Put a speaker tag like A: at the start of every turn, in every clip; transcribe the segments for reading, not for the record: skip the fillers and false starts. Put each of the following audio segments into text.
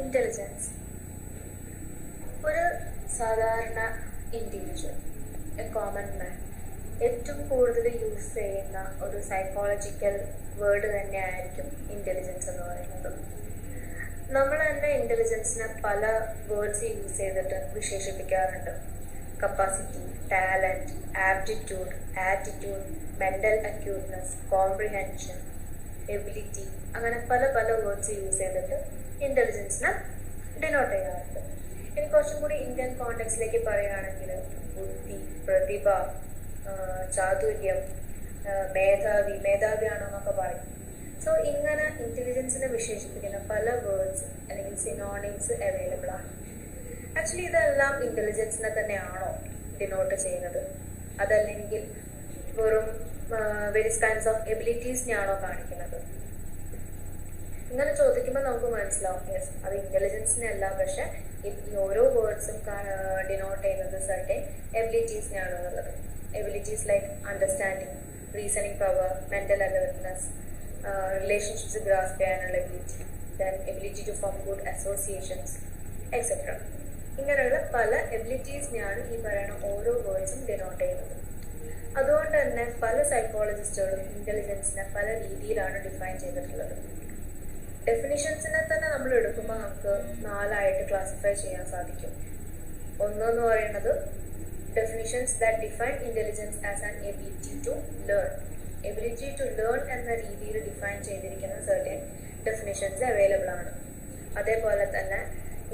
A: Intelligence ഒരു സാധാരണ individual, A common man, ഏറ്റവും കൂടുതൽ യൂസ് ചെയ്യുന്ന ഒരു സൈക്കോളജിക്കൽ വേർഡ് തന്നെയായിരിക്കും ഇൻ്റലിജൻസ് എന്ന് പറയുന്നത്. നമ്മൾ തന്നെ ഇൻ്റലിജൻസിനെ പല വേർഡ്സ് യൂസ് ചെയ്തിട്ട് വിശേഷിപ്പിക്കാറുണ്ട്. Capacity, talent, aptitude, attitude, mental acuteness, comprehension, ability, അങ്ങനെ പല പല വേർഡ്സ് യൂസ് ചെയ്തിട്ട് ഇൻ്റലിജൻസിനെ ഡിനോട്ട് ചെയ്യാറുണ്ട്. ഇനി കുറച്ചും കൂടി ഇന്ത്യൻ കോണ്ടെക്സ്റ്റിലേക്ക് പറയുകയാണെങ്കിൽ ബുദ്ധി, പ്രതിഭ, ചാതുര്യം, മേധാവിയാണോ എന്നൊക്കെ പറയും. സോ ഇങ്ങനെ ഇൻ്റലിജൻസിനെ വിശേഷിപ്പിക്കുന്ന പല വേർഡ്സ് അല്ലെങ്കിൽ സിനോണിംസ് അവൈലബിൾ ആണ്. ആക്ച്വലി ഇതെല്ലാം ഇൻ്റലിജൻസിനെ തന്നെയാണോ ഡിനോട്ട് ചെയ്യുന്നത്, അതല്ലെങ്കിൽ വെറും വേരിയസ് കൈൻഡ്സ് ഓഫ് എബിലിറ്റീസിനെയാണോ കാണിക്കുന്നത്? ഇങ്ങനെ ചോദിക്കുമ്പോൾ നമുക്ക് മനസ്സിലാവും, യെസ്, അത് ഇൻ്റലിജൻസിനെ അല്ല, പക്ഷെ ഈ ഓരോ വേർഡ്സും ഡിനോട്ട് ചെയ്യുന്നത് സർട്ടൻ എബിലിറ്റീസിനെയാണ് എന്നുള്ളത്. Abilities like understanding, reasoning power, mental alertness, relationships grasp ചെയ്യാനുള്ള ability, then ability to form good associations etcetera. ഇങ്ങനെയുള്ള പല എബിലിറ്റീസിനെയാണ് ഈ പറയുന്ന ഓരോ വേർഡ്സും ഡിനോട്ട് ചെയ്യുന്നത്. അതുകൊണ്ട് തന്നെ പല സൈക്കോളജിസ്റ്റുകളും ഇൻ്റലിജൻസിനെ പല രീതിയിലാണ് ഡിഫൈൻ ചെയ്തിട്ടുള്ളത്. ഡെഫിനിഷൻസിനെ തന്നെ നമ്മൾ എടുക്കുമ്പോൾ നമുക്ക് 4 ക്ലാസിഫൈ ചെയ്യാൻ സാധിക്കും. ഒന്നെന്ന് പറയുന്നത് definitions that define intelligence as an ability to learn. Ability to learn എന്ന രീതിയിൽ ഡിഫൈൻ ചെയ്തിരിക്കുന്ന സർട്ടൻ ഡെഫിനിഷൻസ് അവൈലബിൾ ആണ്. അതേപോലെ തന്നെ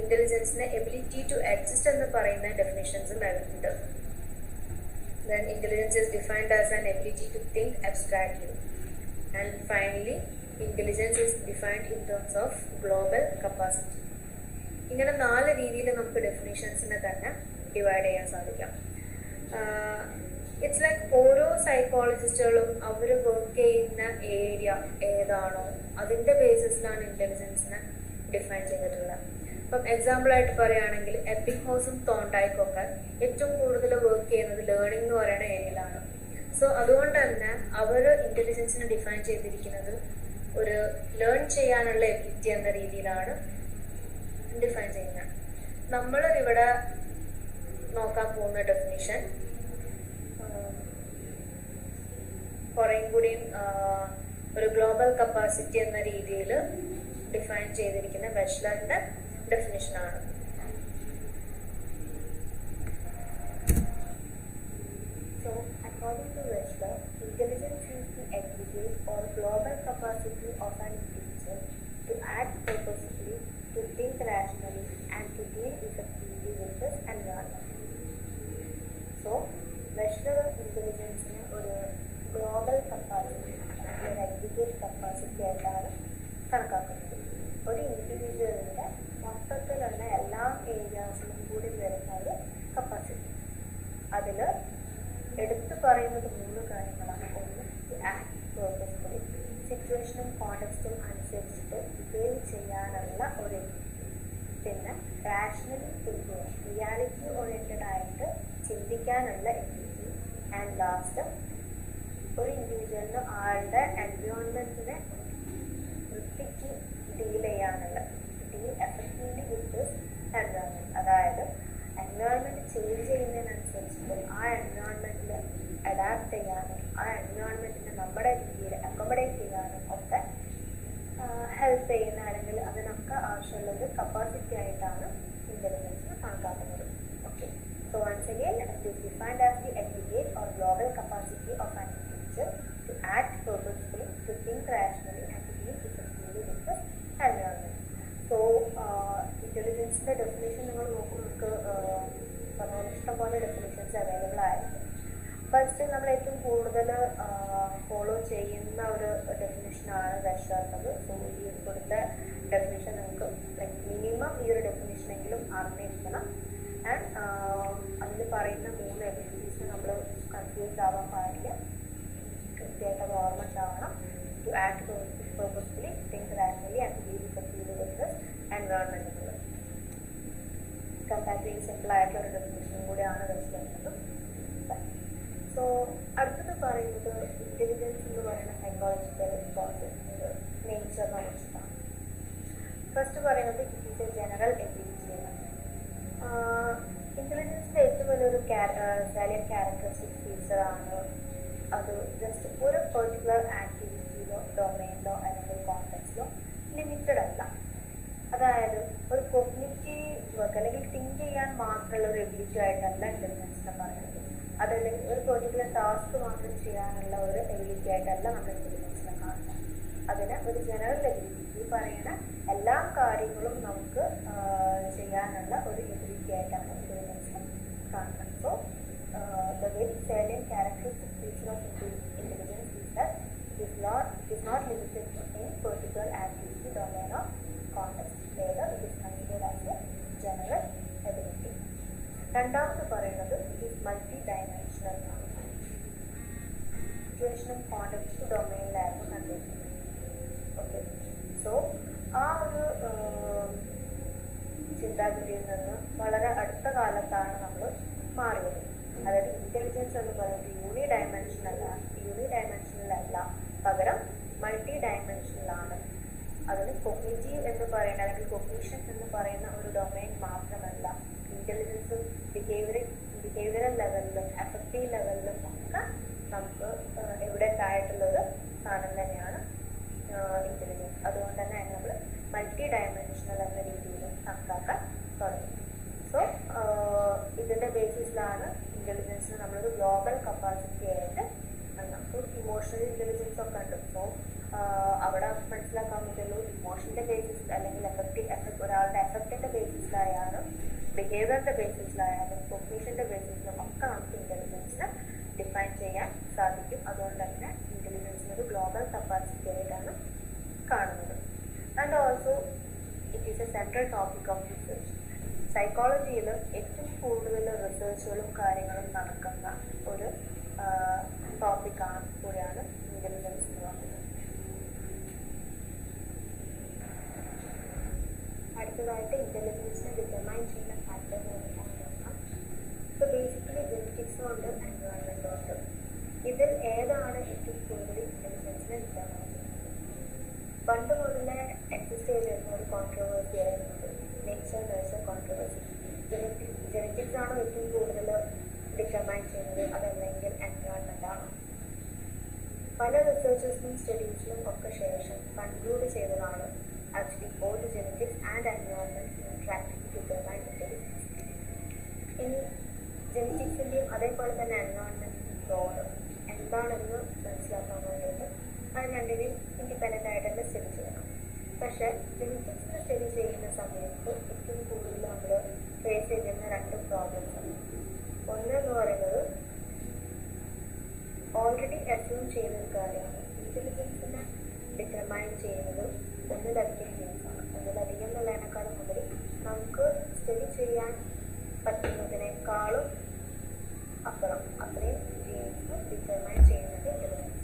A: ഇൻ്റലിജൻസിനെ എബിലിറ്റി ടു എക്സിസ്റ്റ് എന്ന് പറയുന്ന ഡെഫിനിഷൻസും ഉണ്ട്. Then intelligence is defined as an ability to think abstractly. And finally, intelligence is defined in terms of global capacity. ഇങ്ങനെ 4 രീതിയിൽ നമുക്ക് ഡെഫിനിഷൻസിനെ തന്നെ ഡിവൈഡ് ചെയ്യാൻ സാധിക്കാം. ഇറ്റ്സ് ലൈക്ക് ഓരോ സൈക്കോളജിസ്റ്റുകളും അവർ വർക്ക് ചെയ്യുന്ന ഏരിയ ഏതാണോ അതിൻ്റെ ബേസിസിലാണ് ഇൻ്റലിജൻസിനെ ഡിഫൈൻ ചെയ്തിട്ടുള്ളത്. ഇപ്പം എക്സാമ്പിളായിട്ട് പറയുകയാണെങ്കിൽ എപ്പിക്ഹോസും തോണ്ടായിക്കും ഒക്കെ ഏറ്റവും കൂടുതൽ വർക്ക് ചെയ്യുന്നത് ലേണിംഗ് എന്ന് പറയുന്ന ഏരിയയിലാണ്. സോ അതുകൊണ്ട് തന്നെ അവർ ഇൻ്റലിജൻസിനെ ഡിഫൈൻ ചെയ്തിരിക്കുന്നത് ഒരു ലേൺ ചെയ്യാനുള്ള എബിലിറ്റി എന്ന രീതിയിലാണ് ഡിഫൈൻ ചെയ്യുന്നത്. നമ്മൾ ഇവിടെ നോക്കാൻ പോകുന്ന ഡെഫിനിഷൻ കുറേയും കൂടിയും ഒരു ഗ്ലോബൽ കപ്പാസിറ്റി എന്ന രീതിയിൽ ഡിഫൈൻ ചെയ്തിരിക്കുന്ന വെഷ്ലറിന്റെ ഡെഫിനിഷനാണ്. So, according to Wechsler, intelligence is the aggregate or global capacity of an individual to act purposefully, to think rationally, and to deal effectively with his environment. So, Wechsler intelligence നെ ഒരു global capacity, ഒരു aggregate capacity ആയിട്ടാണ് കണക്കാക്കുന്നത്. ഒരു ഇൻഡിവിജ്വലിന്റെ മൊത്തത്തിലുള്ള എല്ലാ ഏരിയാസിലും കൂടി വരുന്ന ഒരു കപ്പാസിറ്റി. അതിൽ എടുത്തു പറയുന്നത് 3 കാര്യങ്ങളാണ്. ഒന്ന്, ടു ആക്ട് പേർപ്പസ്ഫുള്ളി, സിറ്റുവേഷനും കോണ്ടെക്സ്റ്റും അനുസരിച്ചിട്ട് ബിഹേവ് ചെയ്യാനുള്ള ഒരു എബിലിറ്റി. പിന്നെ റാഷണലി തിങ്ക് ചെയ്യാൻ, റിയാലിറ്റി ഓറിയൻറ്റഡ് ആയിട്ട് ചിന്തിക്കാനുള്ള എബിലിറ്റി. ആൻഡ് ലാസ്റ്റ്, ഒരു ഇൻഡിവിജ്വലിന് ആളുടെ എൻവയോൺമെൻറ്റിനെ വൃത്തിക്ക് ഡീൽ ചെയ്യാനുള്ള, deal effectively with this environment. അതായത് എൻവയോൺമെൻറ്റ് ചേഞ്ച് ചെയ്യുന്നതിനനുസരിച്ചിട്ട് ആ എൻവയോൺമെൻറ്റിൽ അഡാപ്റ്റ് ചെയ്യാനും ആ എൻവയോൺമെൻറ്റിനെ നമ്മുടെ രീതിയിൽ അക്കോമഡേറ്റ് ചെയ്യാനും ഒക്കെ ഹെൽപ്പ് ചെയ്യുന്ന, അല്ലെങ്കിൽ അതിനൊക്കെ ആവശ്യമുള്ളൊരു കപ്പാസിറ്റി ആയിട്ടാണ് ഇൻ്റലിജൻസിനെ കണക്കാക്കുന്നത്. Okay, so once again it is defined as the aggregate or global capacity of an individual to act purposefully, to think rationally, and to deal effectively with the environment. So ഇൻ്റലിജൻസിൻ്റെ definition നിങ്ങൾ നോക്കുമ്പോൾ നമുക്ക് ഇഷ്ടംപോലെ definitions available ആയിരുന്നു. First നമ്മൾ ഏറ്റവും കൂടുതൽ follow ചെയ്യുന്ന ഒരു ഡെഫിനേഷനാണ് വെഷ്ലറിൻ്റെത്. സോ ഈ കൊടുത്ത ഡെഫിനേഷൻ നിങ്ങൾക്ക് മിനിമം ഈ ഒരു ഡെഫിനേഷനെങ്കിലും അറിഞ്ഞിരിക്കണം. ആൻഡ് അതിൽ പറയുന്ന 3 എബിലിറ്റീസിന് നമ്മൾ കൺഫ്യൂസ്ഡ് ആവാൻ പാടില്ല, കൃത്യമായിട്ട് അത് ഓർമ്മ ഉണ്ടാവണം. To act purposefully, think rationally, and to deal effectively with this environment എന്നുള്ളത് കമ്പാരിറ്റീവ്ലി സിമ്പിൾ ആയിട്ടുള്ള ഒരു ഡെഫിനേഷനും കൂടിയാണ് വെച്ചിട്ടുള്ളത്. സോ അടുത്തത് പറയുന്നത് ഇൻ്റലിജൻസ് എന്ന് പറയുന്ന സൈക്കോളജിക്കൽ കോൺസെപ്റ്റിൻ്റെ നേച്ചറിനെ കുറിച്ചിട്ടാണ്. ഫസ്റ്റ് പറയുന്നത് it is A general ability ആണ്. ഇന്റലിജൻസിന്റെ ഏറ്റവും വലിയൊരു സാലിയൻ ക്യാരക്ടറിസ്റ്റിക് ഫീച്ചറാണ് അത് ജസ്റ്റ് ഒരു പെർട്ടിക്കുലർ ആക്ടിവിറ്റിയിലോ ഡൊമൈനിലോ അല്ലെങ്കിൽ കോണ്ടെക്സ്റ്റിലോ ലിമിറ്റഡ് അല്ല. അതായത് ഒരു കോഗ്നിറ്റീവ് വർക്ക് അല്ലെങ്കിൽ തിങ്ക് ചെയ്യാൻ മാത്രമുള്ള ഒരു എബിലിറ്റി ആയിട്ടല്ല ഇന്റലിജൻസ് എന്ന് പറയുന്നത്. അതല്ലെങ്കിൽ ഒരു പെർട്ടിക്കുലർ ടാസ്ക് മാത്രം ചെയ്യാനുള്ള ഒരു എബിലിറ്റി ആയിട്ടല്ല നമ്മൾ ഇന്റലിജൻസിനെ കാണുന്നത്. അതിന് ഒരു ജനറൽ എബിലിറ്റി, ഈ പറയുന്ന എല്ലാ കാര്യങ്ങളും നമുക്ക് ചെയ്യാനുള്ള ഒരു എബിലിറ്റി ആയിട്ടാണ് ഇന്റലിജൻസിനെ കാണുന്നത്. So the very salient characteristic feature of intelligence is that it is not limited to any particular activity, domain or context. Rather, it is considered as a general ability. രണ്ടാമത് പറയുന്നത് ഇറ്റ് ഈസ് മൾട്ടി ഡയമെൻഷണൽ ആണ്. സിറ്റുവേഷനും context ഡൊമൈനിലായിരുന്നു കണ്ടിരിക്കുന്നത്. Okay, so ആ ഒരു ചിന്താഗതിയിൽ നിന്ന് വളരെ അടുത്ത കാലത്താണ് നമ്മൾ മാറിയത്. അതായത് ഇന്റലിജൻസ് എന്ന് പറയുന്നത് യൂണി ഡയമെൻഷനലല്ല, പകരം മൾട്ടി ഡയമെൻഷനലാണ്. അതിന് കൊഗ്നിറ്റീവ് എന്ന് പറയുന്ന അല്ലെങ്കിൽ കൊഗ്നിഷൻ എന്ന് പറയുന്ന ഒരു ഡൊമൈൻ മാത്രമല്ല, ഇന്റലിജൻസ് ബിഹേവിയറൽ ലെവലിലും അഫക്റ്റീവ് ലെവലിലും ഒക്കെ നമുക്ക് എവിഡൻസ് ആയിട്ടുള്ളൊരു സാധനം തന്നെയാണ് ഇന്റലിജൻസ്. അതുകൊണ്ട് തന്നെ നമ്മൾ മൾട്ടി ഡയമെൻഷണൽ എന്ന രീതിയിൽ കണക്കാക്കാൻ തുടങ്ങി. സോ ഇതിൻ്റെ ബേസിസിലാണ് ഇന്റലിജൻസിന് നമ്മളൊരു ഗ്ലോബൽ കപ്പാസിറ്റി ആയിട്ട് നമുക്ക് ഇമോഷണൽ ഇൻ്റലിജൻസ് ഒക്കെ ഉണ്ട്. സോ അവിടെ മനസ്സിലാക്കാൻ പറ്റുള്ളൂ ഇമോഷൻ്റെ ബേസിസിൽ അല്ലെങ്കിൽ ഒരാളുടെ എഫക്റ്റിൻ്റെ ബേസിസിലായാലും ബിഹേവിയറിൻ്റെ ബേസിസിലായാലും കൊഗ്നിഷൻ്റെ ബേസിസിലും ഒക്കെ നമുക്ക് ഇന്റലിജൻസിനെ ഡിഫൈൻ ചെയ്യാൻ സാധിക്കും. അതുകൊണ്ട് തന്നെ ഇന്റലിജൻസിനൊരു ഗ്ലോബൽ കപ്പാസിറ്റി ആയിട്ടാണ് കാണുന്നത്. And also it is A central topic of research. സൈക്കോളജിയിൽ ഏറ്റവും കൂടുതൽ റിസർച്ചുകളും കാര്യങ്ങളും നടക്കുന്ന ഒരു ടോപ്പിക്കാണ് കൂടിയാണ് ഇന്റലിജൻസ് എന്ന് പറയുന്നത്. അടുത്തതായിട്ട് ഇന്റലിജൻസിനെ ഡിറ്റർമൈൻ ചെയ്യുന്ന ഫാക്ടേഴ്സ് എന്തൊക്കെയാണെന്ന് നോക്കാം. സോ ബേസിക്കലി ജെനറ്റിക്സും ഉണ്ട്, എൻവയോൺമെൻറ്റും ഉണ്ട്. ഇതിൽ ഏതാണ് ഏറ്റവും കൂടുതൽ ഇന്റലിജൻസിനെ ഡിറ്റർമൈൻ ചെയ്യുന്നത്? പണ്ട് മുതലേ എക്സിസ്റ്റ് ചെയ്തിരുന്ന ഒരു കോൺട്രവേഴ്സി ആയിരുന്നത് നേച്ചർ നഴ്ചർ കോൺട്രവേഴ്സി. ജെനറ്റിക്സ് ആണോ ഏറ്റവും കൂടുതൽ ഡിറ്റർമൈൻ ചെയ്യുന്നത്, അതല്ലെങ്കിൽ എൻവയോൺമെൻ്റ് ആണോ? പല റിസർച്ചേഴ്സിനും സ്റ്റഡീസിനും ഒക്കെ ശേഷം കൺക്ലൂഡ് ചെയ്തതാണ് actually both genetics and environment interact to determine intelligence. ഇനി ജെനറ്റിക്സിൻ്റെയും അതേപോലെ തന്നെ എൻവയോൺമെൻറ്റിൻ്റെയും റോള് എന്താണെന്ന് മനസ്സിലാക്കാൻ വേണ്ടിയിട്ട് അത് രണ്ടിനെയും ഇൻഡിപെൻഡൻ്റ് ആയിട്ട് തന്നെ സ്റ്റഡി ചെയ്യണം. പക്ഷേ ജെനറ്റിക്സിനെ സ്റ്റഡി ചെയ്യുന്ന സമയത്ത് ഏറ്റവും കൂടുതൽ നമ്മൾ ഫേസ് ചെയ്യുന്ന രണ്ട് പ്രോബ്ലംസ് ആണ്. ഒന്നെന്ന് പറയുന്നത് ഓൾറെഡി അസ്യൂം ചെയ്യുന്നൊരു കാര്യമാണ്, ഇന്റലിജൻസിനെ ഡിറ്റർമൈൻ ചെയ്യുന്നത് ഒന്നിലധികം ജീൻസാണ്. ഒന്നിലധികം എന്നുള്ളതിനേക്കാളും ഉപരി നമുക്ക് സ്റ്റഡി ചെയ്യാൻ പറ്റുന്നതിനേക്കാളും അപ്പുറം അത്രയും ജീൻസ് ഡിറ്റർമൈൻ ചെയ്യുന്നത് ഇന്റലിജൻസ്.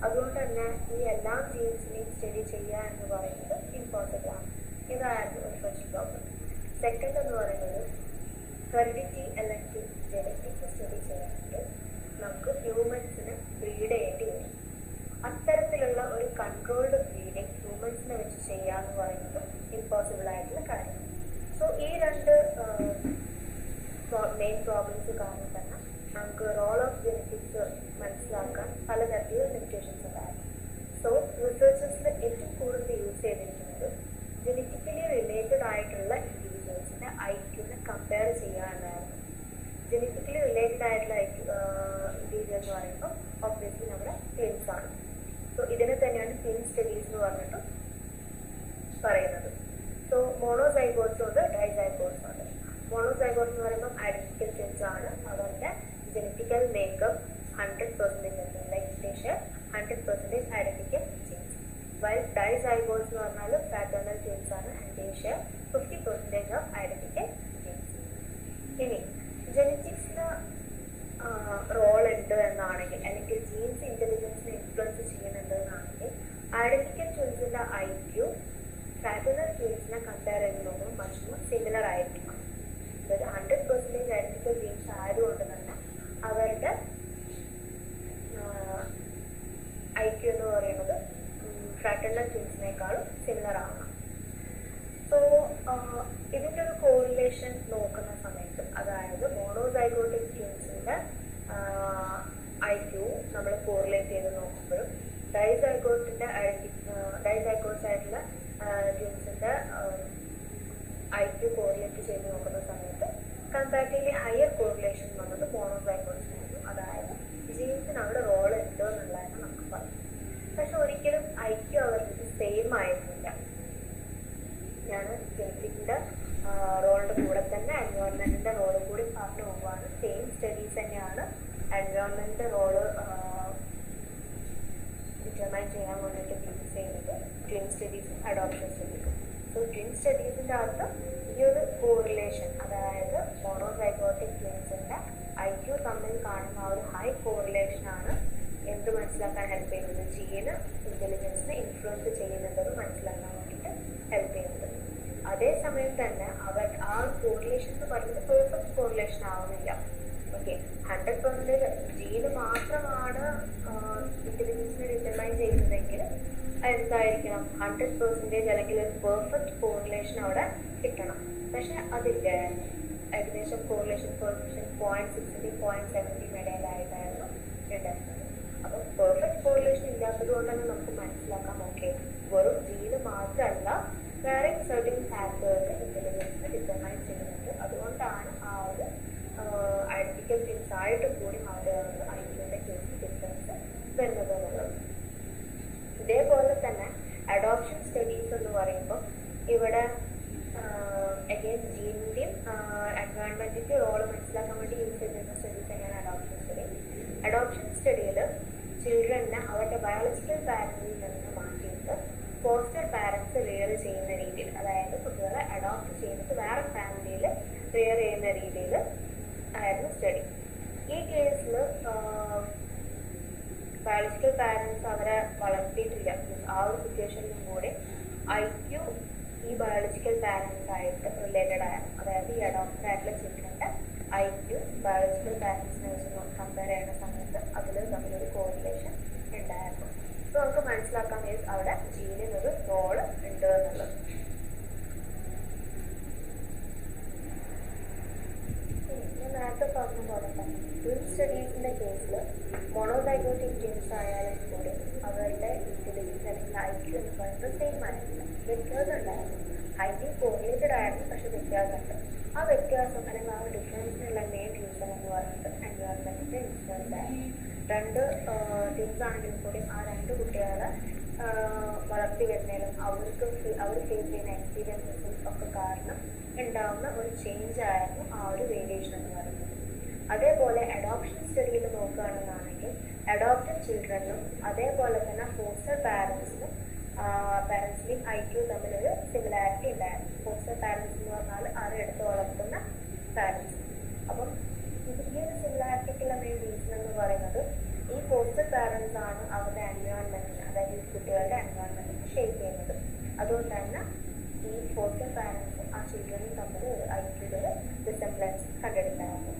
A: അതുകൊണ്ട് തന്നെ ഈ എല്ലാ ജീൻസിനെയും സ്റ്റഡി ചെയ്യുക എന്ന് പറയുന്നത് ഇമ്പോസിബിൾ ആണ്. ഇതായിരുന്നു ഒരു ഫസ്റ്റ് പ്രോബ്ലം. സെക്കൻഡ് എന്ന് പറയുന്നത് ഹെറിഡിറ്റി അല്ലെങ്കിൽ ജെനറ്റിക്സ് സ്റ്റഡി ചെയ്യാനായിട്ട് നമുക്ക് ഹ്യൂമൻസിന് ബ്രീഡ് ചെയ്യേണ്ടി വരും. അത്തരത്തിലുള്ള ഒരു കൺട്രോൾഡ് ബ്രീഡിങ് ഹ്യൂമൻസിനെ വെച്ച് ചെയ്യുക എന്ന് പറയുന്നത് ഇമ്പോസിബിൾ ആയിട്ടുള്ള കാര്യമാണ്. സോ ഈ രണ്ട് മെയിൻ പ്രോബ്ലംസ് കാരണം തന്നെ നമുക്ക് റോൾ ഓഫ് ജെനറ്റിക്സ് മനസ്സിലാക്കാൻ പലതരത്തിലുള്ള ലിമിറ്റേഷൻസ് ഉണ്ടായിരുന്നു. സോ റിസർച്ചേഴ്സിൽ ഏറ്റവും കൂടുതൽ യൂസ് ചെയ്തിരിക്കുന്നത് ജെനറ്റിക്കലി റിലേറ്റഡ് ആയിട്ടുള്ള ഇൻഡിവിജ്വൽസിൻ്റെ ഐക്യുവിനെ കമ്പയർ ചെയ്യാനായിരുന്നു. ജെനറ്റിക്കലി റിലേറ്റഡ് ആയിട്ടുള്ള ഇൻഡിവിജ്വൽ എന്ന് പറയുമ്പോൾ ഒബ്വിയസ്ലി നമ്മുടെ ട്വിൻസ് ആണ്. സോ ഇതിനെ തന്നെയാണ് ട്വിൻ സ്റ്റഡീസ് എന്ന് പറഞ്ഞിട്ട് പറയുന്നത്. സോ മോണോസൈഗോട്ട്സും ഉണ്ട്, ഡൈസൈഗോട്ട്സും ഉണ്ട്. മോണോസൈഗോട്ട്സ് എന്ന് പറയുമ്പോൾ ഐഡന്റിക്കൽ ട്വിൻസ് ആണ്. അവരുടെ ജെനറ്റിക്കൽ മേക്കപ്പ് 100% ഉണ്ട്. Like they share 100% identical genes. While dizygotes എന്ന് പറഞ്ഞാൽ ഫ്രാറ്റേണൽ ട്വിൻസ് ആണ് and they share 50% of identical genes. ഇനി ജെനറ്റിക്സിന് റോൾ ഉണ്ട് എന്നാണെങ്കിൽ അല്ലെങ്കിൽ ജീൻസ് ഇന്റലിജൻസിനെ ഇൻഫ്ലുവൻസ് ചെയ്യുന്നുണ്ട് എന്നാണെങ്കിൽ ഐഡന്റിക്കൽ ട്വിൻസിൻ്റെ IQ ഫ്രാറ്റേണൽ ട്വിൻസിനെ കമ്പയർ ചെയ്യുമ്പോൾ മച്ച് മോർ സിമിലർ ആയിരിക്കണം. അതായത് 100% ഐഡന്റിക്കൽ ജീൻസ് ആയതുകൊണ്ട് തന്നെ അവരുടെ IQ എന്ന് പറയുന്നത് ഫ്രാറ്റേണൽ ട്വിൻസിനേക്കാളും സിമിലർ ആവണം. കോറിലേഷൻ നോക്കുന്ന സമയത്ത്, അതായത് മോണോസൈഗോട്ടിക് ട്വിൻസിൻ്റെ IQ നമ്മൾ കോറിലേറ്റ് ചെയ്ത് നോക്കുമ്പോഴും ഡൈസൈഗോട്ട്സ് ആയിട്ടുള്ള ട്വിൻസിൻ്റെ IQ കോറിലേറ്റ് ചെയ്ത് നോക്കുന്ന സമയത്ത് കമ്പാരിറ്റീവ്ലി ഹയർ കോറിലേഷൻ വന്നത് മോണോസൈഗോട്ട്സിനായിരുന്നു. അതായത് ജീൻസിന് അവിടെ റോൾ ഉണ്ട് എന്നുള്ളതാണ് നമുക്ക് പറയാം. പക്ഷെ ഒരിക്കലും IQ അവർക്ക് സെയിം ആയിരുന്നില്ല. ഞാൻ ജനറ്റിക്കിൻ്റെ റോളിൻ്റെ കൂടെ തന്നെ എൻവയോൺമെൻറ്റിൻ്റെ റോളും കൂടി പറഞ്ഞു പോകുവാണ്. സെയിം സ്റ്റഡീസ് തന്നെയാണ് എൻവയോൺമെൻറ്റിൻ്റെ റോള് ഡിറ്റർമൈൻ ചെയ്യാൻ വേണ്ടിയിട്ട് യൂസ് ചെയ്യുന്നത് ട്വിൻ സ്റ്റഡീസും അഡോപ്ഷൻ സ്റ്റഡീസും. സോ ട്വിൻ സ്റ്റഡീസിൻ്റെ അകത്ത് ഈ ഒരു കോറിലേഷൻ, അതായത് മോണോസൈഗോട്ടിക് ട്വിൻസിൻ്റെ IQ തമ്മിൽ കാണുന്ന ആ ഒരു ഹൈ കോറിലേഷനാണ് എന്ത് മനസ്സിലാക്കാൻ ഹെൽപ്പ് ചെയ്യുന്നത്, ജീന് ഇൻ്റലിജൻസിനെ ഇൻഫ്ലുവൻസ് ചെയ്യുന്നുണ്ടെന്ന് മനസ്സിലാക്കാൻ വേണ്ടിയിട്ട് ഹെൽപ്പ് ചെയ്യുന്നത്. അതേസമയം തന്നെ ആ കോറിലേഷൻ എന്ന് പറയുന്നത് പെർഫെക്റ്റ് കോറിലേഷൻ ആവുന്നില്ല. ഓക്കെ, 100% ജീന് മാത്രമാണ് ഇൻ്റലിജൻസിനെ ഡിറ്റർമൈൻ ചെയ്യുന്നതെങ്കിൽ എന്തായിരിക്കണം, 100% അല്ലെങ്കിൽ ഒരു പെർഫെക്റ്റ് കോറിലേഷൻ അവിടെ കിട്ടണം. പക്ഷെ അതില്ല, ഏകദേശം കോറിലേഷൻ പെർഫെക്ഷൻ 0.60 0.70 ഇടയിലായിട്ടായിരുന്നു ഉണ്ടായിരുന്നത്. അപ്പോൾ പെർഫെക്റ്റ് കോറിലേഷൻ ഇല്ലാത്തത് കൊണ്ട് തന്നെ നമുക്ക് മനസ്സിലാക്കാം, ഓക്കെ, വെറും ജീന് മാത്രമല്ല വേറെ സർട്ടൻ ഫാക്ടേഴ്സ് ഇൻ്റലിജൻസിനെ ഡിറ്റർമൈൻ ചെയ്യുന്നുണ്ട്. അതുകൊണ്ടാണ് ആ ഒരു ഐഡന്റിക്കൽ ട്വിൻസ് ആയിട്ട് കൂടി മാറുകയാണ് IQൻ്റെ കേസിൽ ഡിഫറൻസ് വരുന്നത് എന്നുള്ളത്. ഇതേപോലെ തന്നെ അഡോപ്ഷൻ സ്റ്റഡീസ് എന്ന് പറയുമ്പോൾ ഇവിടെ അഗെയിൻ ജീനിൻ്റെയും എൻവയോൺമെൻറ്റിൻ്റെ റോള് മനസ്സിലാക്കാൻ വേണ്ടി യൂസ് ചെയ്യുന്ന സ്റ്റഡീസ് തന്നെയാണ് അഡോപ്ഷൻ സ്റ്റഡി. അഡോപ്ഷൻ സ്റ്റഡിയിൽ ചിൽഡ്രനെ അവരുടെ ബയോളജിക്കൽ പാരൻറ്റിൽ നിന്ന് മാറ്റിയിട്ട് ഫോസ്റ്റർ പാരൻസ് റിയർ ചെയ്യുന്ന രീതിയിൽ, അതായത് കുട്ടികളെ അഡോപ്റ്റ് ചെയ്തിട്ട് വേറെ ഫാമിലിയിൽ റിയർ ചെയ്യുന്ന രീതിയിൽ ആയിരുന്നു സ്റ്റഡി. ഈ കേസിൽ ബയോളജിക്കൽ പാരൻസ് അവരെ വളർത്തിയിട്ടില്ല. ആ ഒരു സിറ്റുവേഷനിലും കൂടി IQ ഈ ബയോളജിക്കൽ പാരൻസ് ആയിട്ട് റിലേറ്റഡ് ആയിരുന്നു. അതായത് ഈ അഡോപ്റ്റഡ് ആയിട്ടുള്ള ചിൽഡ്രൻ്റെ IQ ബയോളജിക്കൽ പാരൻസിനെ വെച്ച് കമ്പയർ ചെയ്യുന്ന സമയത്ത് അതിൽ തമ്മിലൊരു കോറിലേഷൻ ഉണ്ടായിരുന്നു. സോ നമുക്ക് മനസ്സിലാക്കാൻ മീൻസ് അവിടെ ജീനിനൊരു റോള് ഉണ്ട് എന്നുള്ളത്. ഞാൻ നേരത്തെ പറഞ്ഞ പോലെ തന്നെ ട്വിൻ സ്റ്റഡീസിൻ്റെ കേസിൽ മോണോസൈഗോട്ടിക് ട്വിൻസ് ആയാലും കൂടി അവരുടെ ഇൻ്റലിജൻസ് അല്ലെങ്കിൽ IQ എന്ന് പറയുന്നത് സെയിം ആയിരുന്നില്ല, വ്യത്യാസം ഉണ്ടായിരുന്നു. ഹൈലി കോറിലേറ്റഡ് ആയിരുന്നു, പക്ഷെ വ്യത്യാസമുണ്ട്. ആ വ്യത്യാസം അല്ലെങ്കിൽ ആ ഡിഫറൻസിനുള്ള മെയിൻ റീസൺ എന്ന് പറയുന്നത് എൻവയോൺമെൻറ്റിൻ്റെ ഇൻഫ്ലുവൻസ് ആയിരുന്നു. രണ്ട് ട്വിൻസ് ആണെങ്കിലും കൂടി ആ രണ്ട് കുട്ടികളെ വളർത്തി വരുന്നതിലും അവർ ഫേസ് ചെയ്യുന്ന എക്സ്പീരിയൻസസും ഒക്കെ കാരണം ഉണ്ടാവുന്ന ഒരു ചേഞ്ച് ആയിരുന്നു ആ ഒരു വേരിയേഷൻ എന്ന് പറയുന്നത്. അതേപോലെ അഡോപ്ഷൻ സ്റ്റഡിയിൽ നോക്കുകയാണെന്നാണെങ്കിൽ അഡോപ്റ്റഡ് ചിൽഡ്രനും അതേപോലെ തന്നെ ഫോസ്റ്റർ പാരൻസിനും IQ തമ്മിലൊരു സിമിലാരിറ്റി ഉണ്ടായിരുന്നു. ഫോസ്റ്റർ പാരൻസ് എന്ന് പറഞ്ഞാൽ ആരെ എടുത്ത് വളർത്തുന്ന പാരൻസ്. അപ്പം ഈ ഒരു സിമിലാരിറ്റിക്കുള്ള മെയിൻ റീസൺ എന്ന് പറയുന്നത് ഈ ഫോസ്റ്റർ പാരൻസ് ആണ് അവരുടെ എൻവയോൺമെൻറ്റിന്, അതായത് ഈ കുട്ടികളുടെ എൻവയോൺമെൻറ്റിന് ഷേപ്പ് ചെയ്യുന്നത്. അതുകൊണ്ട് തന്നെ ഈ ഫോസ്റ്റർ പാരൻസും ആ ചിൽഡ്രനും തമ്മിൽ ഒരു IQയുടെ resemblance കണ്ടെടുക്കാറുണ്ട്.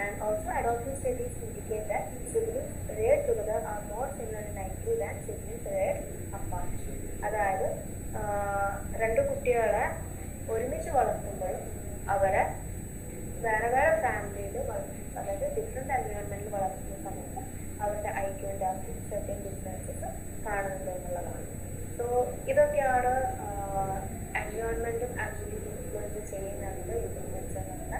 A: And also adoption studies indicate that siblings reared together are more similar in IQ than siblings reared apart. അതായത് രണ്ട് കുട്ടികളെ ഒരുമിച്ച് വളർത്തുമ്പോഴും അവരെ വേറെ വേറെ ഫാമിലിയിൽ വളർത്തും, അതായത് ഡിഫറെൻറ്റ് എൻവയോൺമെൻറ്റിൽ വളർത്തുന്ന സമയത്ത് അവരുടെ IQൻ്റെ സർട്ടൻ ഡിഫറൻസസ് കാണുന്നുണ്ട് എന്നുള്ളതാണ്. സോ ഇതൊക്കെയാണ് എൻവയോൺമെൻറ്റും ആക്ച്വലി ഇൻഫ്ലുവൻസ് ചെയ്യുന്നത് ഇൻഫ്ലുവൻസ് എന്നുള്ള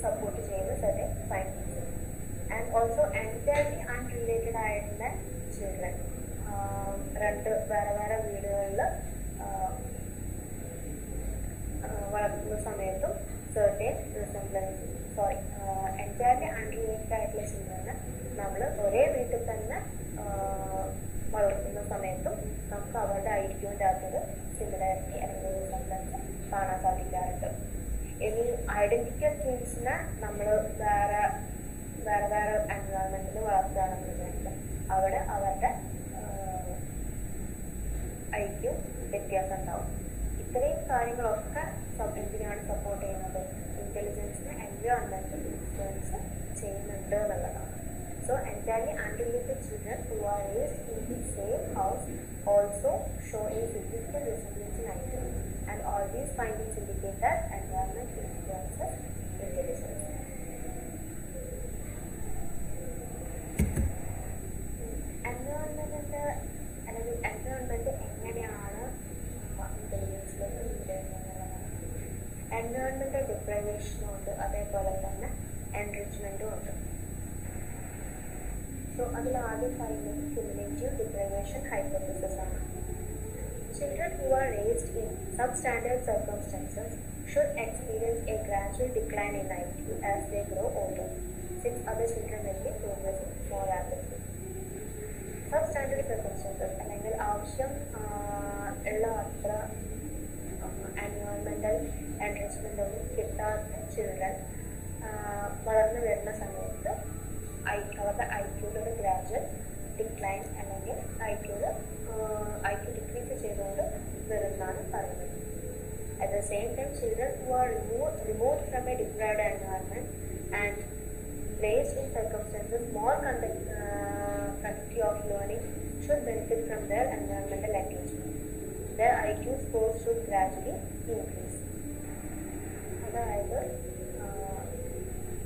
A: സപ്പോർട്ട് ചെയ്യുന്ന certain findings. And also entirely unrelated ആയിട്ടുള്ള ചിൽഡ്രൻ രണ്ട് വേറെ വേറെ വീടുകളിൽ വളർത്തുന്ന സമയത്തും സർട്ടൻ റിസംബ്ലൻസ് എൻറ്റയർലി അൺറിലേറ്റഡ് ആയിട്ടുള്ള ചിൽഡ്രനെ നമ്മൾ ഒരേ വീട്ടിൽ തന്നെ വളർത്തുന്ന സമയത്തും നമുക്ക് അവരുടെ IQൻ്റെ അകത്തൊരു സിമിലാരിറ്റി അല്ലെങ്കിൽ റിസംബ്ലൻസ് കാണാൻ സാധിക്കാറുണ്ട്. ഇനി ഐഡന്റിക്കൽ ട്വിൻസിനെ നമ്മൾ വേറെ എൻവയോൺമെൻറ്റിൽ വളർത്തുകയാണെന്ന് വിചാരിക്കുക, അവിടെ അവരുടെ IQ വ്യത്യാസം ഉണ്ടാവും. ഇത്രയും കാര്യങ്ങളൊക്കെ എന്തിനാണ് സപ്പോർട്ട് ചെയ്യുന്നത്, ഇൻ്റലിജൻസിനെ എൻവയോൺമെൻറ്റിൽ ഇൻഫ്ലുവൻസ് ചെയ്യുന്നുണ്ട് എന്നുള്ളതാണ്. So entirely unrelated children who are raised in the same house also show a significant resemblance in IQ, and all these findings indicate ഡിപ്രൈവേഷനും ഉണ്ട്, അതേപോലെ തന്നെ എൻറിച്ച്മെൻറ്റും ഉണ്ട്. സോ അതിൽ ആദ്യം പറയുന്നത് ക്യുമുലേറ്റീവ് ഡിപ്രൈവേഷൻ ഹൈപ്പോത്തസിസ് ആണ്. Children who are raised in substandard circumstances should experience a gradual decline in IQ as they grow older, since other children will be progressing more rapidly. Substandard circumstances അല്ലെങ്കിൽ ആവശ്യം ഉള്ള അത്ര environmental enrichment ഒന്നും കിട്ടാത്ത children വളർന്നു വരുന്ന സമയത്ത് അവരുടെ ഐക്യൂലൊരു ഗ്രാജുവൽ ഡിക്ലൈൻ അല്ലെങ്കിൽ ഐക്യു ഡിക്രീസ് ചെയ്തുകൊണ്ട് വരുന്നതാണ് പറയുന്നത്. At the same time, children who are removed from a deprived environment and placed in circumstances more conducive of learning should benefit from their environmental engagement. Their IQ scores should gradually increase. അതായത്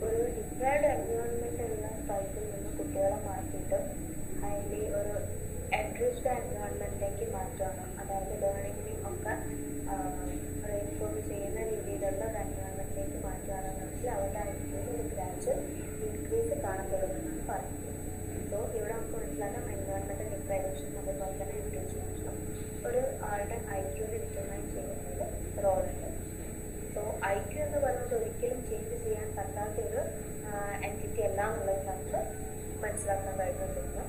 A: ഒരു deprived environment ഉള്ള സ്ഥലത്തിൽ നിന്ന് കുട്ടികളെ മാറ്റിയിട്ട് highly ഒരു enriched എൻവയോൺമെൻറ്റിലേക്ക് മാറ്റുകയാണ്. അതായത് ലേണിങ്ങിനെയും ഒക്കെ റെയിൻഫോഴ്സ് ചെയ്യുന്ന രീതിയിലുള്ള ഒരു എൻവയോൺമെൻറ്റിലേക്ക് മാറ്റുകയാണെന്നുണ്ടെങ്കിൽ അവരുടെ ഐക്യൂവിൽ ഒരു ഗ്രാജുവൽ ഇൻക്രീസ് കാണാൻ തുടങ്ങുമെന്നാണ് പറയുന്നത്. സോ ഇവിടെ നമുക്ക് മനസ്സിലാക്കാം എൻവയോൺമെൻറ്റൽ ഡിപ്രൈവേഷൻ അതേപോലെ തന്നെ എൻറിച്ച്മെൻറ്റും ഒരു ആളുടെ ഐക്യൂവിൽ ഡിറ്റർമൈൻ ചെയ്യുന്നതിൽ റോളുണ്ട്. സോ ഐക്യു എന്ന് പറയുന്നത് ഒരിക്കലും ചേഞ്ച് ചെയ്യാൻ പറ്റാത്തൊരു എൻറ്റിറ്റി അല്ല എന്നുള്ളത് നമുക്ക് മനസ്സിലാക്കാൻ കഴിയുന്നുണ്ട്.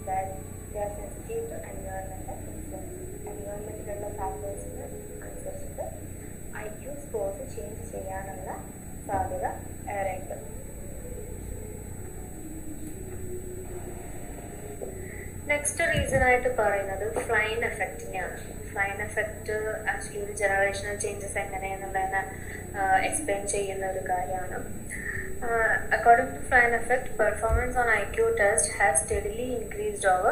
A: That they are sensitive to environmental influences. എൻവയോൺമെൻറ്റിലുള്ള ഫാക്ടേഴ്സിന് അനുസരിച്ചിട്ട് IQ സ്കോർസ് ചേഞ്ച് ചെയ്യാനുള്ള സാധ്യത ഏറെയുണ്ട്. നെക്സ്റ്റ് റീസൺ ആയിട്ട് പറയുന്നത് ഫ്ലൈൻ എഫക്റ്റിനെയാണ്. ഫ്ലൈൻ എഫക്റ്റ് ആക്ച്വലി ഒരു ജനറേഷണൽ ചേഞ്ചസ് എങ്ങനെയെന്നുള്ളതിനെ എക്സ്പ്ലെയിൻ ചെയ്യുന്ന ഒരു കാര്യമാണ്. According to Flynn effect, performance on IQ test has steadily increased over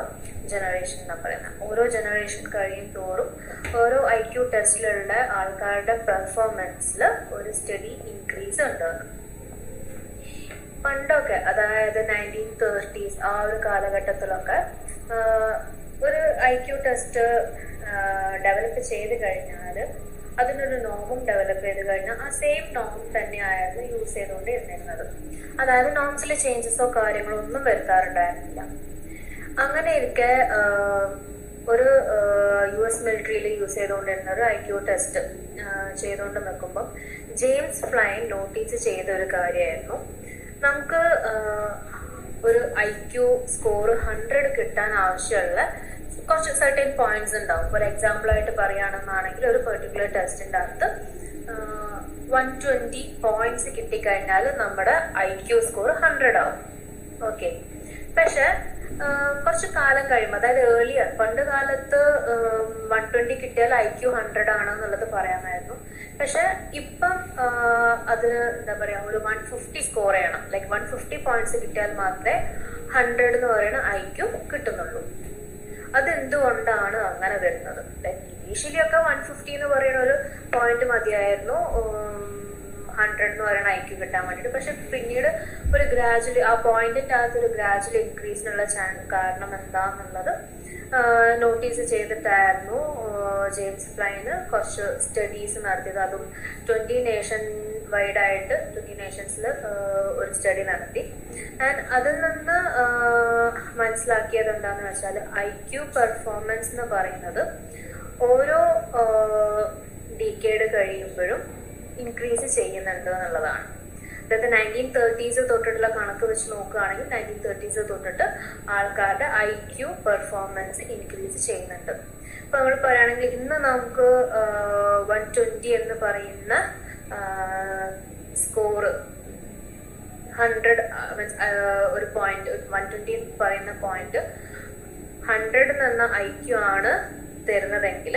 A: generation എന്ന് പറയുന്നത്. ഓരോ ജനറേഷൻ കഴിയും തോറും ഓരോ IQ ടെസ്റ്റിലുള്ള ആൾക്കാരുടെ പെർഫോമൻസിൽ ഒരു സ്റ്റഡി ഇൻക്രീസ് ഉണ്ടാകും. പണ്ടൊക്കെ അതായത് 1930s ആ ഒരു കാലഘട്ടത്തിലൊക്കെ ഒരു IQ ടെസ്റ്റ് ഡെവലപ്പ് ചെയ്ത് കഴിഞ്ഞാൽ അതിനൊരു നോമും ഡെവലപ്പ് ചെയ്ത് കഴിഞ്ഞാൽ ആ സെയിം നോം തന്നെയായിരുന്നു യൂസ് ചെയ്തുകൊണ്ട് ഇരുന്നിരുന്നത്. അതായത് നോംസിൽ ചേഞ്ചസോ കാര്യങ്ങളോ ഒന്നും വരുത്താറുണ്ടായിരുന്നില്ല. അങ്ങനെ ഇരിക്കെ ഒരു US മിലിറ്ററിയിൽ യൂസ് ചെയ്തുകൊണ്ടിരുന്ന ഒരു IQ ടെസ്റ്റ് ചെയ്തുകൊണ്ട് നിൽക്കുമ്പം ജെയിംസ് ഫ്ലൈൻ നോട്ടീസ് ചെയ്ത ഒരു കാര്യമായിരുന്നു, നമുക്ക് ഒരു IQ സ്കോർ 100 കിട്ടാൻ ആവശ്യമുള്ള കുറച്ച് സർട്ടൻ പോയിന്റ്സ് ഉണ്ടാവും. ഫോർ എക്സാമ്പിൾ ആയിട്ട് പറയുകയാണെന്നാണെങ്കിൽ ഒരു പെർട്ടിക്കുലർ ടെസ്റ്റിൻ്റെ അകത്ത് 120 പോയിന്റ്സ് കിട്ടിക്കഴിഞ്ഞാൽ നമ്മുടെ IQ സ്കോർ 100 ആവും. ഓക്കെ, പക്ഷെ കുറച്ച് കാലം കഴിയുമ്പോൾ, അതായത് ഏർലിയർ പണ്ട് കാലത്ത് 120 കിട്ടിയാൽ IQ 100 ആണ് എന്നുള്ളത് പറയാമായിരുന്നു. പക്ഷെ ഇപ്പം അത് എന്താ പറയുക, ഒരു 150 സ്കോർ ചെയ്യണം. ലൈക്ക് 150 പോയിന്റ്സ് കിട്ടിയാൽ മാത്രമേ 100 എന്ന് പറയുന്ന IQ കിട്ടുന്നുള്ളൂ. അതെന്തുകൊണ്ടാണ് അങ്ങനെ വരുന്നത്? ലൈക്ക് ഇനീഷ്യലി ഒക്കെ 150 എന്ന് പറയുന്ന ഒരു പോയിന്റ് മതിയായിരുന്നു 100 എന്ന് പറയുന്ന IQ കിട്ടാൻ വേണ്ടിയിട്ട്. പക്ഷെ പിന്നീട് ഒരു ഗ്രാജുവലി ആ പോയിന്റിൻ്റെ അകത്ത് ഒരു ഗ്രാജുവൽ ഇൻക്രീസിനുള്ള കാരണം എന്താണെന്നുള്ളത് നോട്ടീസ് ചെയ്തിട്ടായിരുന്നു ജെയിംസ് ഫ്ലൈന് കുറച്ച് സ്റ്റഡീസ് നടത്തിയത്. അതും 20 നേഷൻ വൈഡായിട്ട് 20 നേഷൻസിൽ ഒരു സ്റ്റഡി നടത്തി. ആൻഡ് അതിൽ നിന്ന് മനസ്സിലാക്കിയത് എന്താണെന്ന് വെച്ചാൽ IQ പെർഫോമൻസ് എന്ന് പറയുന്നത് ഓരോ ഡീക്കേഡ് കഴിയുമ്പോഴും ഇൻക്രീസ് ചെയ്യുന്നുണ്ട് എന്നുള്ളതാണ്. അതായത് 1930s തൊട്ടിട്ടുള്ള കണക്ക് വെച്ച് നോക്കുകയാണെങ്കിൽ 1930s തൊട്ടിട്ട് ആൾക്കാരുടെ IQ പെർഫോമൻസ് ഇൻക്രീസ് ചെയ്യുന്നുണ്ട്. അപ്പോൾ നമ്മൾ പറയുകയാണെങ്കിൽ ഇന്ന് നമുക്ക് 120 എന്ന് പറയുന്ന സ്കോർ 100 മീൻസ് ഒരു പോയിന്റ് 120 എന്ന് പറയുന്ന പോയിന്റ് 100 എന്ന IQ ആണ് തരുന്നതെങ്കിൽ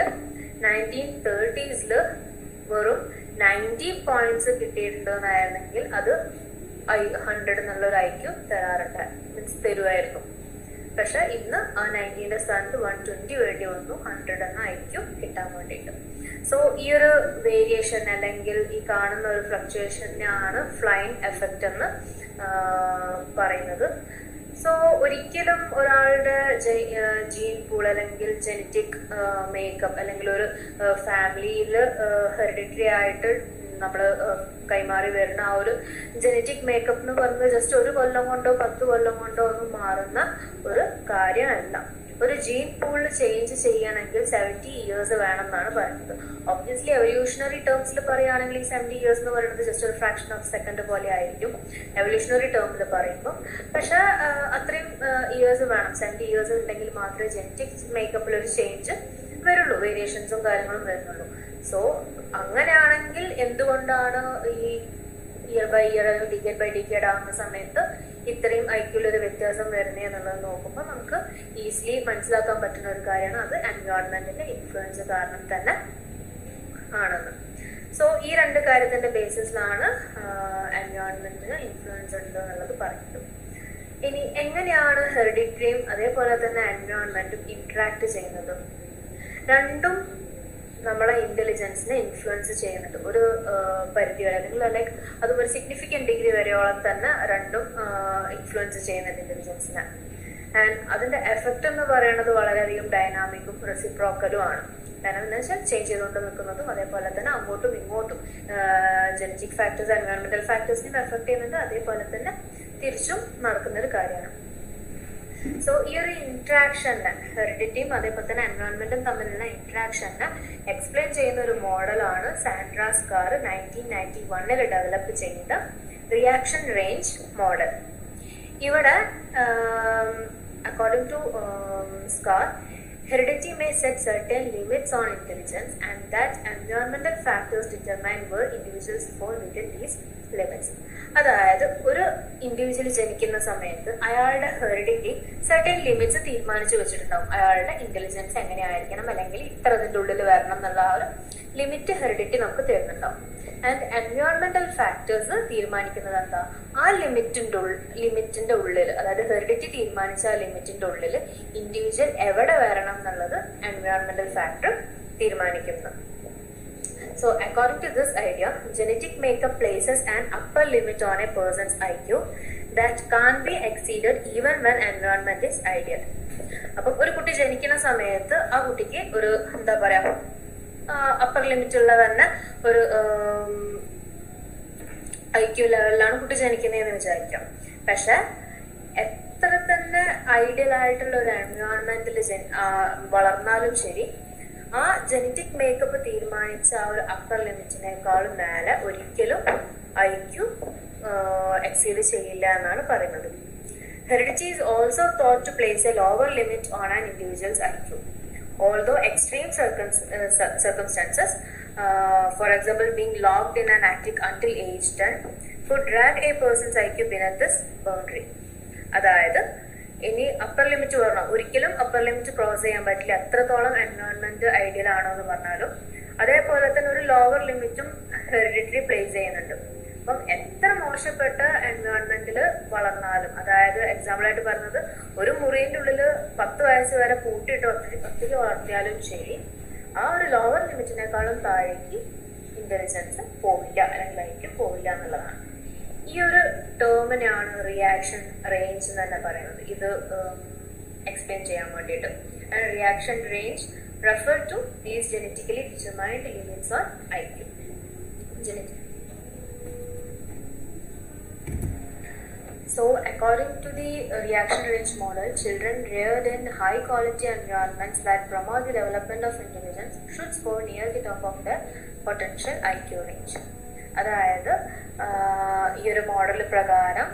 A: 1930s വെറും 90 പോയിന്റ്സ് കിട്ടിയിട്ടുണ്ടെന്നായിരുന്നെങ്കിൽ അത് 100 എന്നുള്ളൊരു IQ തരുമായിരുന്നു. പക്ഷെ ഇന്ന് ആ 90ന്റെ സ്ഥാനത്ത് 120 വേണ്ടി വന്നു 100 എന്ന IQ കിട്ടാൻ വേണ്ടിയിട്ട്. സോ ഈ ഒരു വേരിയേഷൻ അല്ലെങ്കിൽ ഈ കാണുന്ന ഒരു ഫ്ലക്ച്വേഷനാണ് ഫ്ലൈൻ എഫക്റ്റ് എന്ന് പറയുന്നത്. സോ ഒരിക്കലും ഒരാളുടെ ജീൻ പൂൾ അല്ലെങ്കിൽ ജനറ്റിക് മേക്കപ്പ് അല്ലെങ്കിൽ ഒരു ഫാമിലിയിൽ ഹെറിഡിറ്ററി ആയിട്ട്
B: നമ്മൾ കൈമാറി വരുന്ന ആ ഒരു ജനറ്റിക് മേക്കപ്പ് എന്ന് പറയുന്നത് ജസ്റ്റ് 1 കൊല്ലം കൊണ്ടോ 10 കൊല്ലം കൊണ്ടോ ഒന്നും മാറുന്ന ഒരു കാര്യമല്ല. ഒരു ജീൻ പൂളിൽ ചേഞ്ച് ചെയ്യണമെങ്കിൽ 70 ഇയേഴ്സ് വേണം എന്നാണ് പറയുന്നത്. ഒബ്വിയസ്ലി എവല്യൂഷണറി ടേംസിൽ പറയുകയാണെങ്കിൽ ഈ 70 ഇയേഴ്സ് എന്ന് പറയുന്നത് ജസ്റ്റ് ഒരു ഫ്രാക്ഷൻ ഓഫ് സെക്കൻഡ് പോലെ ആയിരിക്കും എവല്യൂഷണറി ടേമിൽ പറയുമ്പോൾ. പക്ഷെ അത്രയും ഇയേഴ്സ് വേണം. 70 ഇയേഴ്സ് ഉണ്ടെങ്കിൽ മാത്രമേ ജനറ്റിക് മേക്കപ്പിൽ ഒരു ചേഞ്ച് വരുള്ളൂ, വേരിയേഷൻസും കാര്യങ്ങളും വരുന്നുള്ളൂ. സോ അങ്ങനെയാണെങ്കിൽ എന്തുകൊണ്ടാണ് ഈ year by year decade by decade ആകുന്ന സമയത്ത് ഇത്രയും ഐക്യുലൊരു വ്യത്യാസം വരുന്നത് എന്നുള്ളത് നോക്കുമ്പോൾ നമുക്ക് ഈസിലി മനസ്സിലാക്കാൻ പറ്റുന്ന ഒരു കാര്യമാണ് അത് എൻവയോൺമെന്റിന്റെ ഇൻഫ്ലുവൻസ് കാരണം തന്നെ ആണെന്ന്. സോ ഈ 2 കാര്യത്തിന്റെ ബേസിസിലാണ് എൻവയോൺമെന്റിന് ഇൻഫ്ലുവൻസ് ഉണ്ട് എന്നുള്ളത് പറയുന്നത്. ഇനി എങ്ങനെയാണ് ഹെറിഡിറ്ററിയും അതേപോലെ തന്നെ എൻവയോൺമെന്റും ഇന്ററാക്ട് ചെയ്യുന്നത്? രണ്ടും നമ്മളെ ഇന്റലിജൻസിനെ ഇൻഫ്ലുവൻസ് ചെയ്യുന്നുണ്ട് ഒരു പരിധി വരെ, അല്ലെങ്കിൽ ലൈക്ക് അതും ഒരു സിഗ്നിഫിക്കൻറ്റ് ഡിഗ്രി വരെയോളം തന്നെ രണ്ടും ഇൻഫ്ലുവൻസ് ചെയ്യുന്നുണ്ട് ഇന്റലിജൻസിനെ. ആൻഡ് അതിന്റെ എഫക്റ്റ് എന്ന് പറയുന്നത് വളരെയധികം ഡൈനാമിക്കും റെസിപ്രോക്കലും ആണ്. കാരണം എന്ന് വെച്ചാൽ ചേഞ്ച് ചെയ്തുകൊണ്ട് നിൽക്കുന്നതും അതേപോലെ തന്നെ അങ്ങോട്ടും ഇങ്ങോട്ടും ജനറ്റിക് ഫാക്ടേഴ്സ് എൻവയോൺമെന്റൽ ഫാക്ടേഴ്സിനെയും എഫക്ട് ചെയ്യുന്നുണ്ട്, അതേപോലെ തന്നെ തിരിച്ചും നടക്കുന്ന ഒരു കാര്യമാണ്. സോ ഈ ഒരു ഇന്ററാക്ഷനെ, ഹെറിഡിറ്റിയും അതേപോലെ തന്നെ എൻവയോൺമെന്റും തമ്മിലുള്ള ഇന്ററാക്ഷനെ എക്സ്പ്ലെയിൻ ചെയ്യുന്ന ഒരു മോഡലാണ് സാൻഡ്രാസ്കാർ 1991 ഡെവലപ്പ് ചെയ്ത റിയാക്ഷൻ റേഞ്ച് മോഡൽ. ഇവിടെ according to Scarr, heredity may set certain limits on intelligence and that environmental factors determine where individuals fall within these limits. അതായത് ഒരു ഇൻഡിവിജ്വൽ ജനിക്കുന്ന സമയത്ത് അയാളുടെ ഹെറിഡിറ്റി സർട്ടൻ ലിമിറ്റ്സ് തീരുമാനിച്ചു വെച്ചിട്ടുണ്ടാവും. അയാളുടെ ഇന്റലിജൻസ് എങ്ങനെയായിരിക്കണം, അല്ലെങ്കിൽ ഇത്രതിൻ്റെ ഉള്ളിൽ വരണം എന്നുള്ള ആ ഒരു ലിമിറ്റ് ഹെറിഡിറ്റി നമുക്ക് തരുന്നുണ്ടാവും. ആൻഡ് എൻവയോൺമെന്റൽ ഫാക്ടേഴ്സ് തീരുമാനിക്കുന്നത് എന്താ, ആ ലിമിറ്റിന്റെ ഉള്ളിൽ, അതായത് ഹെറിഡിറ്റി തീരുമാനിച്ച ആ ലിമിറ്റിന്റെ ഉള്ളിൽ ഇൻഡിവിജ്വൽ എവിടെ വരണം എന്നുള്ളത് എൻവയോൺമെന്റൽ ഫാക്ടർ തീരുമാനിക്കുന്നു. So according to this idea, genetic makeup places an upper limit on a person's IQ that can't be exceeded even when environment is ideal. അപ്പം ഒരു കുട്ടി ജനിക്കുന്ന സമയത്ത് ആ കുട്ടിക്ക് ഒരു എന്താ പറയാ അപ്പർ ലിമിറ്റ് ഉള്ള തന്നെ ഒരു IQ ലെവലിലാണ് കുട്ടി ജനിക്കുന്നതെന്ന് വിചാരിക്കാം. പക്ഷെ എത്ര തന്നെ ഐഡിയൽ ആയിട്ടുള്ള ഒരു എൻവയോൺമെന്റിൽ വളർന്നാലും ശരി, ആ ജനറ്റിക് മേക്കപ്പ് തീരുമാനിച്ച ആ ഒരു അപ്പർ ലിമിറ്റിനേക്കാളും മേലെ ഒരിക്കലും IQ എക്സീഡ് ചെയ്യില്ല എന്നാണ് പറയുന്നത്. Heredity is also thought to place a lower limit on an individual's IQ. Although extreme circumstances, for example being locked in an attic until age 10, could drag a person's IQ beneath this boundary. അതായത് ഇനി upper limit പറഞ്ഞാൽ ഒരിക്കലും upper limit cross ചെയ്യാൻ പറ്റില്ല, എത്രത്തോളം environment ideal ആണോ എന്ന് പറഞ്ഞാലും. അതേപോലെ തന്നെ ഒരു ലോവർ ലിമിറ്റും ഹെറിഡിറ്ററി പ്ലേസ് ചെയ്യുന്നുണ്ട്. അപ്പം എത്ര മോശപ്പെട്ട എൻവയോൺമെന്റിൽ വളർന്നാലും, അതായത് എക്സാമ്പിൾ ആയിട്ട് പറഞ്ഞത് ഒരു മുറിയുടെ ഉള്ളിൽ 10 വയസ്സ് വരെ കൂട്ടിയിട്ട് ഒത്തിരി വളർത്തിയാലും ശരി, ആ ഒരു ലോവർ ലിമിറ്റിനേക്കാളും താഴേക്ക് ഇന്റലിജൻസ് പോവില്ല, അല്ലെങ്കിൽ IQ പോവില്ല എന്നുള്ളതാണ്. ഈ ഒരു ടേമിനാണ് റിയാക്ഷൻ റേഞ്ച് എന്ന് തന്നെ പറയുന്നത്, ഇത് എക്സ്പ്ലെയിൻ ചെയ്യാൻ വേണ്ടിയിട്ട്. Reaction range refer to these genetically determined limits on IQ. So according to the reaction range model, children reared in high quality environments that promote the development of intelligence should score near the top of their potential IQ range. അതായത് ഈ ഒരു model പ്രകാരം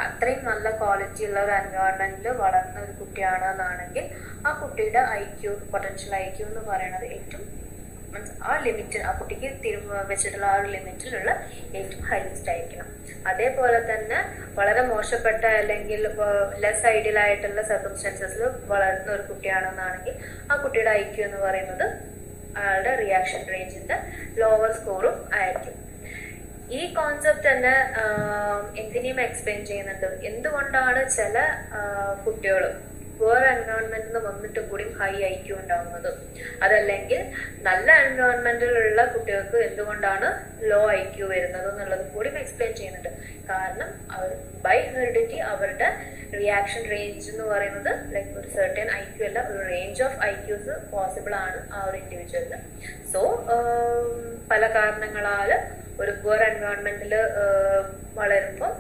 B: അത്രയും നല്ല quality ഉള്ള ഒരു എൻവയോൺമെന്റിൽ വളർന്ന ഒരു കുട്ടിയാണ് എന്നാണെങ്കിൽ ആ കുട്ടിയുടെ പൊട്ടൻഷ്യൽ IQ എന്ന് പറയുന്നത് ഏറ്റവും ആ ലിമിറ്റ്, ആ കുട്ടിക്ക് വെച്ചിട്ടുള്ള ആ ഒരു ലിമിറ്റിലുള്ള ഏറ്റവും ഹൈസ്റ്റ് ആയിരിക്കണം. അതേപോലെ തന്നെ വളരെ മോശപ്പെട്ട അല്ലെങ്കിൽ ലെസ് ഐഡിയൽ ആയിട്ടുള്ള സർക്കംസ്റ്റൻസസിൽ വളർന്ന ഒരു കുട്ടിയാണെന്നാണെങ്കിൽ ആ കുട്ടിയുടെ IQ എന്ന് പറയുന്നത് അയാളുടെ റിയാക്ഷൻ റേഞ്ചിന്റെ ലോവർ സ്കോറും ആയിരിക്കും. ഈ കോൺസെപ്റ്റ് തന്നെ എന്തിനേയും എക്സ്പ്ലെയിൻ ചെയ്യുന്നുണ്ട്. എന്തുകൊണ്ടാണ് ചില കുട്ടികൾ വേറെ എൻവയോൺമെന്റിൽ നിന്ന് വന്നിട്ട് കൂടി ഹൈ IQ ഉണ്ടാവുന്നത്, അതല്ലെങ്കിൽ നല്ല എൻവയോൺമെന്റിലുള്ള കുട്ടികൾക്ക് എന്തുകൊണ്ടാണ് ലോ IQ വരുന്നത് എന്നുള്ളത് കൂടി എക്സ്പ്ലെയിൻ ചെയ്യുന്നുണ്ട്. കാരണം അവർ ബൈ ഹെറിഡിറ്റി അവരുടെ റിയാക്ഷൻ റേഞ്ച് എന്ന് പറയുന്നത് ലൈക്ക് ഒരു സർട്ടൻ IQ അല്ല, ഒരു റേഞ്ച് ഓഫ് IQs പോസിബിൾ ആണ് ആ ഒരു ഇൻഡിവിജ്വലിന്. സോ പല കാരണങ്ങളാൽ ഒരു പുവർ എൻവയോൺമെന്റിൽ വളരുമ്പോൾ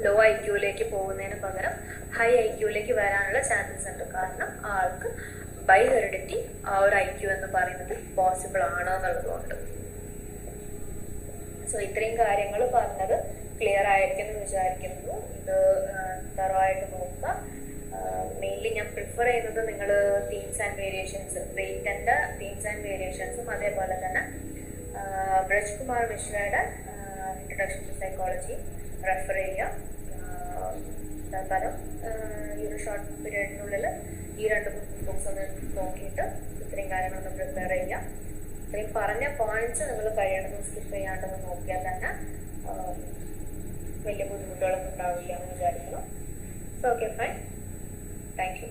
B: ലോ ഐക്യൂലേക്ക് പോകുന്നതിന് പകരം ഹൈ ഐക്യൂലേക്ക് വരാനുള്ള ചാൻസസ് ഉണ്ട്. കാരണം ആൾക്ക് ബൈ ഹെറിഡിറ്റി ആ ഒരു ഐക്യു എന്ന് പറയുന്നത് പോസിബിൾ ആണ് എന്നുള്ളതുകൊണ്ട്. സോ ഇത്രയും കാര്യങ്ങൾ പറഞ്ഞത് ക്ലിയർ ആയിരിക്കും എന്ന് വിചാരിക്കുന്നു. ഇത് തറവായിട്ട് നോക്കുക. മെയിൻലി ഞാൻ പ്രിഫർ ചെയ്യുന്നത് നിങ്ങൾ തീംസ് ആൻഡ് വേരിയേഷൻസ്, വെയ്റ്റിൻ്റെ തീംസ് ആൻഡ് വേരിയേഷൻസും അതേപോലെ തന്നെ ബ്രജ് കുമാർ മിശ്രയുടെ ഇൻട്രൊഡക്ഷൻ ടു സൈക്കോളജി റെഫർ ചെയ്യുക. തൽക്കാലം ഈ ഒരു ഷോർട്ട് പീരീഡിനുള്ളിൽ ഈ 2 ബുക്സ് ഒന്ന് നോക്കിയിട്ട് ഇത്രയും കാര്യങ്ങളൊന്ന് പ്രിപ്പയർ ചെയ്യുക. ഇത്രയും പറഞ്ഞ പോയിന്റ്സ് നിങ്ങൾ കഴിയണമെന്ന് സ്കിപ്പ് ചെയ്യാണ്ടെന്ന് നോക്കിയാൽ തന്നെ വലിയ ബുദ്ധിമുട്ടുകളൊന്നും ഉണ്ടാവില്ല എന്ന് വിചാരിക്കുന്നു. So okay, fine. Thank you.